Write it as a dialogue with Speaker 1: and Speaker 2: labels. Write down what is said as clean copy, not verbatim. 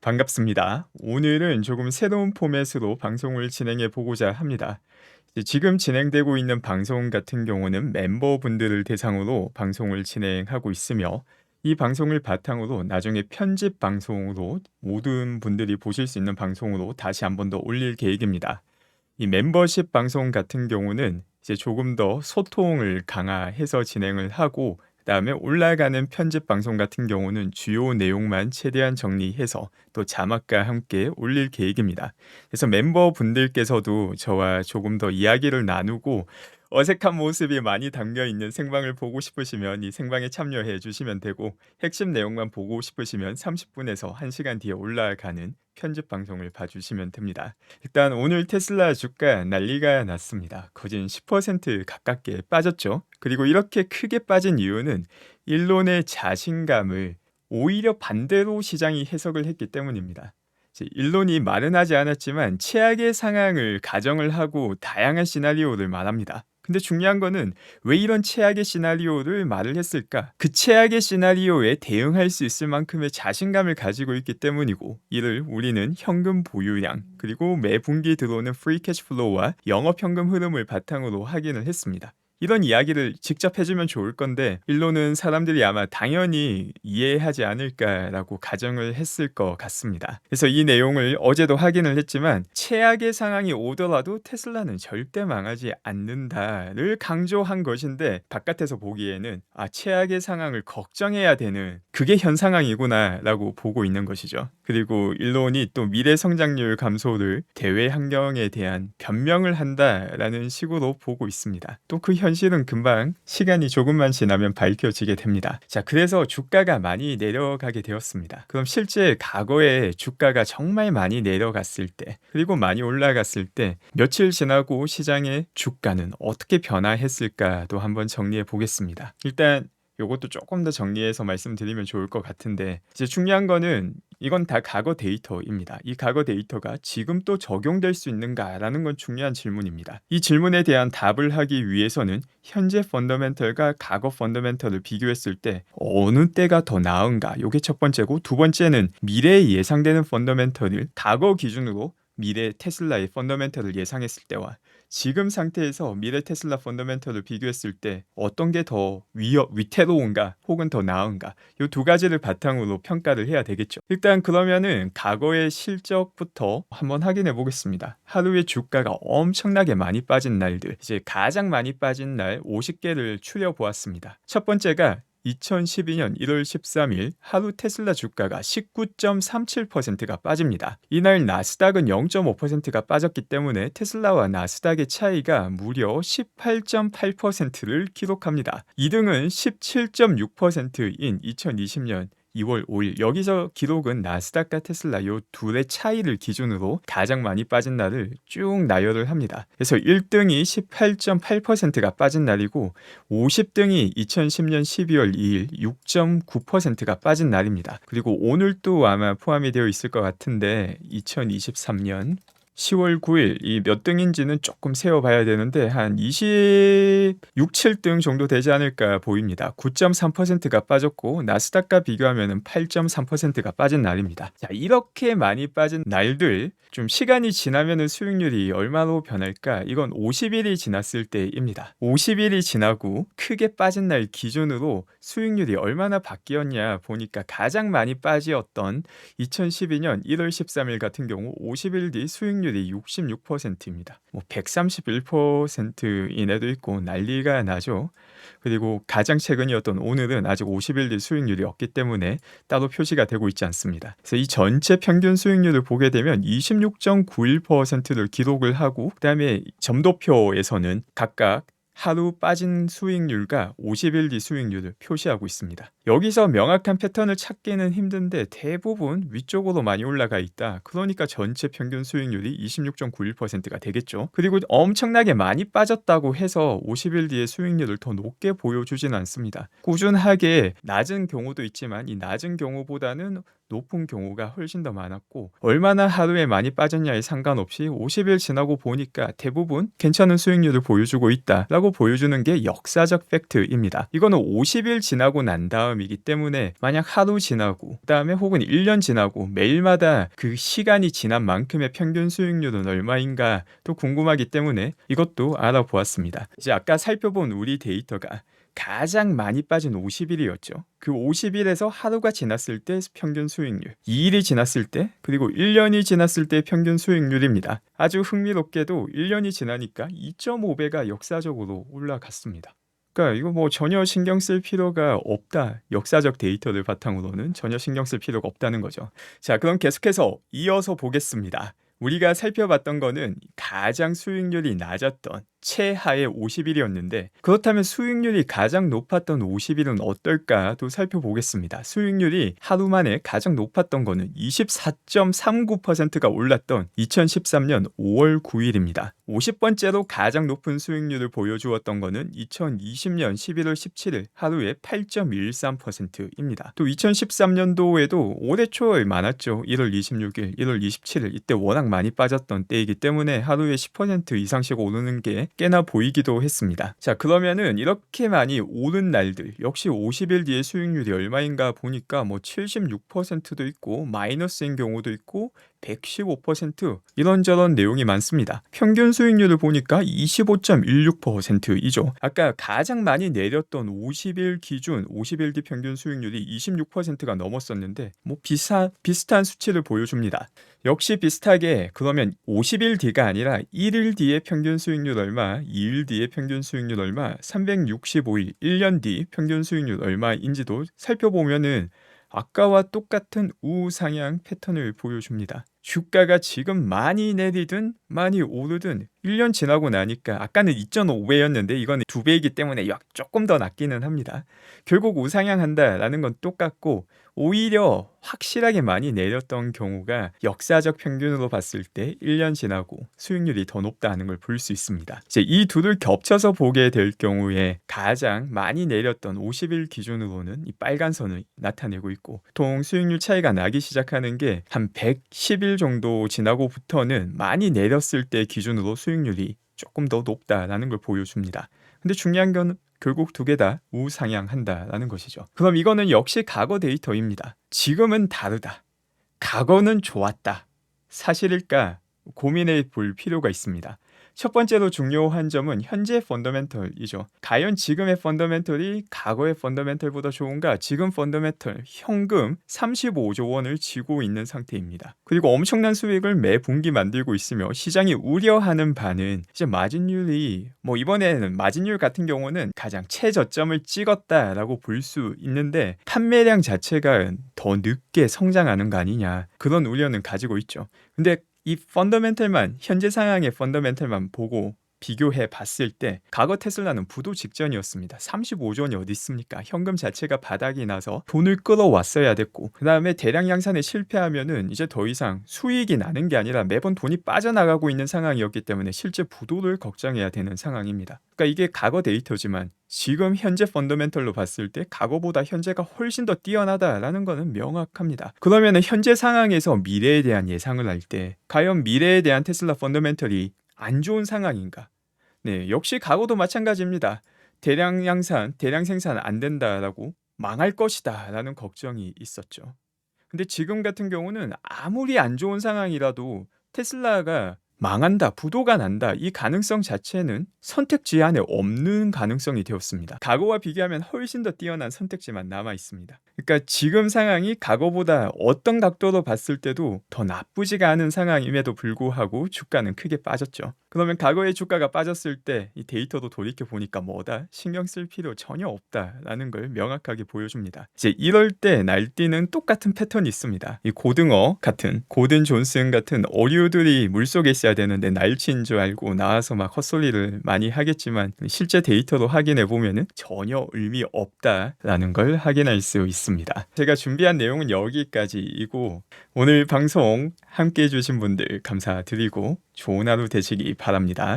Speaker 1: 반갑습니다. 오늘은 조금 새로운 포맷으로 방송을 진행해 보고자 합니다. 지금 진행되고 있는 방송 같은 경우는 멤버분들을 대상으로 방송을 진행하고 있으며 이 방송을 바탕으로 나중에 편집 방송으로 모든 분들이 보실 수 있는 방송으로 다시 한번 더 올릴 계획입니다. 이 멤버십 방송 같은 경우는 이제 조금 더 소통을 강화해서 진행을 하고 그다음에 올라가는 편집 방송 같은 경우는 주요 내용만 최대한 정리해서 또 자막과 함께 올릴 계획입니다. 그래서 멤버분들께서도 저와 조금 더 이야기를 나누고 어색한 모습이 많이 담겨 있는 생방을 보고 싶으시면 이 생방에 참여해 주시면 되고 핵심 내용만 보고 싶으시면 30분에서 1시간 뒤에 올라가는 편집 방송을 봐주시면 됩니다. 일단 오늘 테슬라 주가 난리가 났습니다. 거진 10% 가깝게 빠졌죠. 그리고 이렇게 크게 빠진 이유는 일론의 자신감을 오히려 반대로 시장이 해석을 했기 때문입니다. 일론이 말은 하지 않았지만 최악의 상황을 가정을 하고 다양한 시나리오를 말합니다. 근데 중요한 거는 왜 이런 최악의 시나리오를 말을 했을까? 그 최악의 시나리오에 대응할 수 있을 만큼의 자신감을 가지고 있기 때문이고, 이를 우리는 현금 보유량 그리고 매 분기 들어오는 프리 캐시플로우와 영업 현금 흐름을 바탕으로 확인을 했습니다. 이런 이야기를 직접 해주면 좋을 건데 일론은 사람들이 아마 당연히 이해하지 않을까라고 가정을 했을 것 같습니다. 그래서 이 내용을 어제도 확인을 했지만 최악의 상황이 오더라도 테슬라는 절대 망하지 않는다를 강조한 것인데 바깥에서 보기에는 최악의 상황을 걱정해야 되는 그게 현 상황이구나라고 보고 있는 것이죠. 그리고 일론이 또 미래 성장률 감소를 대외 환경에 대한 변명을 한다라는 식으로 보고 있습니다. 또 그 현실은 금방 시간이 조금만 지나면 밝혀지게 됩니다. 자, 그래서 주가가 많이 내려가게 되었습니다. 그럼 실제 과거에 주가가 정말 많이 내려갔을 때 그리고 많이 올라갔을 때 며칠 지나고 시장의 주가는 어떻게 변화했을까도 한번 정리해 보겠습니다. 일단 요것도 조금 더 정리해서 말씀드리면 좋을 것 같은데 이제 중요한 거는 이건 다 과거 데이터입니다. 이 과거 데이터가 지금 또 적용될 수 있는가라는 건 중요한 질문입니다. 이 질문에 대한 답을 하기 위해서는 현재 펀더멘털과 과거 펀더멘털을 비교했을 때 어느 때가 더 나은가? 요게 첫 번째고, 두 번째는 미래에 예상되는 펀더멘털을 과거 기준으로 미래 테슬라의 펀더멘털을 예상했을 때와 지금 상태에서 미래 테슬라 펀더멘털을 비교했을 때 어떤 게 더 위태로운가 혹은 더 나은가, 이 두 가지를 바탕으로 평가를 해야 되겠죠. 일단 그러면은 과거의 실적부터 한번 확인해 보겠습니다. 하루에 주가가 엄청나게 많이 빠진 날들, 이제 가장 많이 빠진 날 50개를 추려 보았습니다. 첫 번째가 2012년 1월 13일 하루 테슬라 주가가 19.37%가 빠집니다. 이날 나스닥은 0.5%가 빠졌기 때문에 테슬라와 나스닥의 차이가 무려 18.8%를 기록합니다. 2등은 17.6%인 2020년 2월 5일, 여기서 기록은 나스닥과 테슬라 요 둘의 차이를 기준으로 가장 많이 빠진 날을 쭉 나열을 합니다. 그래서 1등이 18.8%가 빠진 날이고 50등이 2010년 12월 2일 6.9%가 빠진 날입니다. 그리고 오늘도 아마 포함이 되어 있을 것 같은데 2023년 10월 9일 이 몇 등인지는 조금 세어봐야 되는데 한 26, 7등 정도 되지 않을까 보입니다. 9.3%가 빠졌고 나스닥과 비교하면 8.3%가 빠진 날입니다. 자, 이렇게 많이 빠진 날들 좀 시간이 지나면 수익률이 얼마로 변할까? 이건 50일이 지났을 때입니다. 50일이 지나고 크게 빠진 날 기준으로 수익률이 얼마나 바뀌었냐 보니까 가장 많이 빠지었던 2012년 1월 13일 같은 경우 50일 뒤 수익률이 66%입니다. 131%인 애도 있고 난리가 나죠. 그리고 가장 최근이었던 오늘은 아직 50일 뒤 수익률이 없기 때문에 따로 표시가 되고 있지 않습니다. 그래서 이 전체 평균 수익률을 보게 되면 26.91%를 기록을 하고, 그다음에 점도표에서는 각각 하루 빠진 수익률과 50일 뒤 수익률을 표시하고 있습니다. 여기서 명확한 패턴을 찾기는 힘든데 대부분 위쪽으로 많이 올라가 있다. 그러니까 전체 평균 수익률이 26.91%가 되겠죠. 그리고 엄청나게 많이 빠졌다고 해서 50일 뒤에 수익률을 더 높게 보여주지는 않습니다. 꾸준하게 낮은 경우도 있지만 이 낮은 경우보다는 높은 경우가 훨씬 더 많았고, 얼마나 하루에 많이 빠졌냐에 상관없이 50일 지나고 보니까 대부분 괜찮은 수익률을 보여주고 있다라고 보여주는 게 역사적 팩트입니다. 이거는 50일 지나고 난 다음에 개념이기 때문에 만약 하루 지나고 그다음에 혹은 1년 지나고 매일마다 그 시간이 지난 만큼의 평균 수익률은 얼마인가 또 궁금하기 때문에 이것도 알아보았습니다. 이제 아까 살펴본 우리 데이터가 가장 많이 빠진 50일이었죠. 그 50일에서 하루가 지났을 때 평균 수익률, 2일이 지났을 때, 그리고 1년이 지났을 때 평균 수익률입니다. 아주 흥미롭게도 1년이 지나니까 2.5배가 역사적으로 올라갔습니다. 그러니까 이거 뭐 전혀 신경 쓸 필요가 없다. 역사적 데이터를 바탕으로는 전혀 신경 쓸 필요가 없다는 거죠. 자, 그럼 계속해서 이어서 보겠습니다. 우리가 살펴봤던 거는 가장 수익률이 낮았던 최하의 50일이었는데 그렇다면 수익률이 가장 높았던 50일은 어떨까도 살펴보겠습니다. 수익률이 하루 만에 가장 높았던 거는 24.39%가 올랐던 2013년 5월 9일입니다. 50번째로 가장 높은 수익률을 보여주었던 거는 2020년 11월 17일 하루에 8.13%입니다. 또 2013년도에도 올해 초에 많았죠. 1월 26일, 1월 27일 이때 워낙 많이 빠졌던 때이기 때문에 하루에 10% 이상씩 오르는 게 꽤나 보이기도 했습니다. 자, 그러면은 이렇게 많이 오른 날들 역시 50일 뒤에 수익률이 얼마인가 보니까 뭐 76%도 있고 마이너스인 경우도 있고 115% 이런저런 내용이 많습니다. 평균 수익률을 보니까 25.16%이죠. 아까 가장 많이 내렸던 50일 기준 50일 뒤 평균 수익률이 26%가 넘었었는데 뭐 비슷한 수치를 보여줍니다. 역시 비슷하게 그러면 50일 뒤가 아니라 1일 뒤의 평균 수익률 얼마, 2일 뒤의 평균 수익률 얼마, 365일, 1년 뒤 평균 수익률 얼마인지도 살펴보면은 아까와 똑같은 우상향 패턴을 보여줍니다. 주가가 지금 많이 내리든 많이 오르든 1년 지나고 나니까 아까는 2.5배였는데 이거는 2배이기 때문에 조금 더 낮기는 합니다. 결국 우상향한다라는 건 똑같고 오히려 확실하게 많이 내렸던 경우가 역사적 평균으로 봤을 때 1년 지나고 수익률이 더 높다는 걸 볼 수 있습니다. 이제 이 둘을 겹쳐서 보게 될 경우에 가장 많이 내렸던 50일 기준으로는 이 빨간 선을 나타내고 있고 보통 수익률 차이가 나기 시작하는 게 한 110일 정도 지나고부터는 많이 내렸을 때 기준으로 수익률이 조금 더 높다라는 걸 보여줍니다. 근데 중요한 건 결국 두 개 다 우상향한다라는 것이죠. 그럼 이거는 역시 과거 데이터입니다. 지금은 다르다. 과거는 좋았다. 사실일까? 고민해 볼 필요가 있습니다. 첫 번째로 중요한 점은 현재 펀더멘털이죠. 과연 지금의 펀더멘털이 과거의 펀더멘털보다 좋은가? 지금 펀더멘털 현금 35조 원을 쥐고 있는 상태입니다. 그리고 엄청난 수익을 매 분기 만들고 있으며 시장이 우려하는 바는 이제 마진율이 뭐 이번에는 마진율 같은 경우는 가장 최저점을 찍었다라고 볼 수 있는데 판매량 자체가 더 늦게 성장하는 거 아니냐 그런 우려는 가지고 있죠. 근데 이 펀더멘털만 현재 상황의 펀더멘털만 보고 비교해 봤을 때 과거 테슬라는 부도 직전이었습니다. 35조 원이 어디 있습니까? 현금 자체가 바닥이 나서 돈을 끌어왔어야 됐고 그 다음에 대량 양산에 실패하면은 이제 더 이상 수익이 나는 게 아니라 매번 돈이 빠져나가고 있는 상황이었기 때문에 실제 부도를 걱정해야 되는 상황입니다. 그러니까 이게 과거 데이터지만 지금 현재 펀더멘털로 봤을 때 과거보다 현재가 훨씬 더 뛰어나다라는 것은 명확합니다. 그러면 현재 상황에서 미래에 대한 예상을 할 때 과연 미래에 대한 테슬라 펀더멘털이 안 좋은 상황인가? 네, 역시 과거도 마찬가지입니다. 대량 양산, 대량 생산 안 된다라고 망할 것이다라는 걱정이 있었죠. 근데 지금 같은 경우는 아무리 안 좋은 상황이라도 테슬라가 망한다, 부도가 난다 이 가능성 자체는 선택지 안에 없는 가능성이 되었습니다. 과거와 비교하면 훨씬 더 뛰어난 선택지만 남아 있습니다. 그러니까 지금 상황이 과거보다 어떤 각도로 봤을 때도 더 나쁘지가 않은 상황임에도 불구하고 주가는 크게 빠졌죠. 그러면 과거의 주가가 빠졌을 때 이 데이터도 돌이켜 보니까 뭐다? 신경 쓸 필요 전혀 없다라는 걸 명확하게 보여줍니다. 이제 이럴 때 날뛰는 똑같은 패턴이 있습니다. 이 고등어 같은 고든 존슨 같은 어류들이 물속에 있어야 되는데 날치인 줄 알고 나와서 막 헛소리를 많이 하겠지만 실제 데이터로 확인해 보면은 전혀 의미 없다라는 걸 확인할 수 있습니다. 제가 준비한 내용은 여기까지이고 오늘 방송 함께 해주신 분들 감사드리고 좋은 하루 되시기 바랍니다.